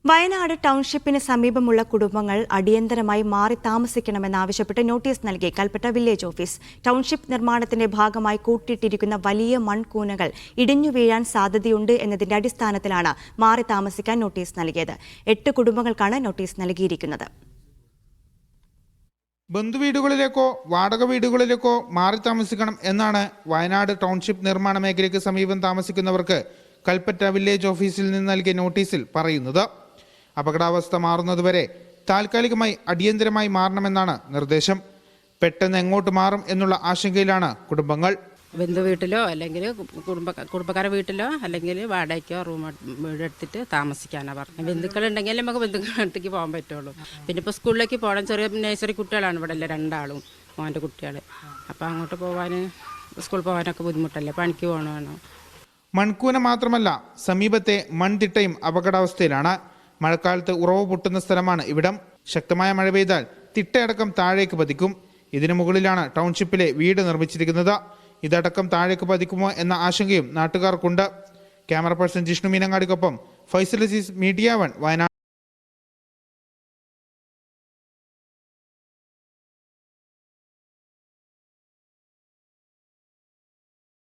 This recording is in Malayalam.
വയനാട് ടൗൺഷിപ്പിന് സമീപമുള്ള കുടുംബങ്ങൾ അടിയന്തരമായി മാറി താമസിക്കണമെന്നാവശ്യപ്പെട്ട് നോട്ടീസ് നൽകി കൽപ്പറ്റ വില്ലേജ് ഓഫീസ്. ടൗൺഷിപ്പ് നിർമ്മാണത്തിന്റെ ഭാഗമായി കൂട്ടിയിട്ടിരിക്കുന്ന വലിയ മൺകൂനകൾ ഇടിഞ്ഞു വീഴാൻ സാധ്യതയുണ്ട് എന്നതിന്റെ അടിസ്ഥാനത്തിലാണ് മാറി താമസിക്കാൻ നോട്ടീസ് നൽകിയത്. 8 കുടുംബങ്ങൾക്കാണ് നോട്ടീസ് നൽകിയിരിക്കുന്നത്. ബന്ധുവീടുകളിലേക്കോ വാടക വീടുകളിലേക്കോ മാറി താമസിക്കണം എന്നാണ് വയനാട് ടൗൺഷിപ്പ് നിർമ്മാണ മേഖലയ്ക്ക് സമീപം താമസിക്കുന്നവർക്ക് കൽപ്പറ്റ വില്ലേജ് ഓഫീസിൽ നിന്ന് നൽകിയ നോട്ടീസിൽ പറയുന്നത്. അപകടാവസ്ഥ മാറുന്നതുവരെ താൽക്കാലികമായി അടിയന്തരമായി മാറണമെന്നാണ് നിർദ്ദേശം. പെട്ടെന്ന് എങ്ങോട്ട് മാറും എന്നുള്ള ആശങ്കയിലാണ് കുടുംബങ്ങൾ. ബന്ധുവീട്ടിലോ അല്ലെങ്കിൽ കുടുംബക്കാരുടെ വീട്ടിലോ അല്ലെങ്കിൽ വാടകയ്ക്കോ വീടെടുത്തിട്ട് താമസിക്കാനാണ് പറഞ്ഞത്. ബന്ധുക്കളുണ്ടെങ്കിൽ നമുക്ക് ബന്ധുക്കളടുത്തേക്ക് പോകാൻ പറ്റുള്ളൂ. പിന്നെ ഇപ്പോൾ സ്കൂളിലേക്ക് പോകണം. ചെറിയ നഴ്സറി കുട്ടികളാണ് ഇവിടെ അല്ലേ, 2 ആളും മോൻ്റെ കുട്ടികൾ. അപ്പോൾ അങ്ങോട്ട് പോകാൻ സ്കൂളിൽ പോകാനൊക്കെ ബുദ്ധിമുട്ടല്ലേ, പണിക്ക് പോകണമാണോ. മൺകൂന മാത്രമല്ല, സമീപത്തെ മൺതിട്ടയും അപകടാവസ്ഥയിലാണ്. മഴക്കാലത്ത് ഉറവ് പൊട്ടുന്ന സ്ഥലമാണ് ഇവിടം. ശക്തമായ മഴ പെയ്താൽ തിട്ടയടക്കം താഴേക്ക് പതിക്കും. ഇതിനു മുകളിലാണ് ടൗൺഷിപ്പിലെ വീട് നിർമ്മിച്ചിരിക്കുന്നത്. ഇതടക്കം താഴേക്ക് പതിക്കുമോ എന്ന ആശങ്കയും നാട്ടുകാർക്കുണ്ട്. ക്യാമറ പേഴ്സൺ ജിഷ്ണു മീനങ്ങാടിക്കൊപ്പം ഫൈസൽ അസീസ്, മീഡിയ 1, വയനാട്.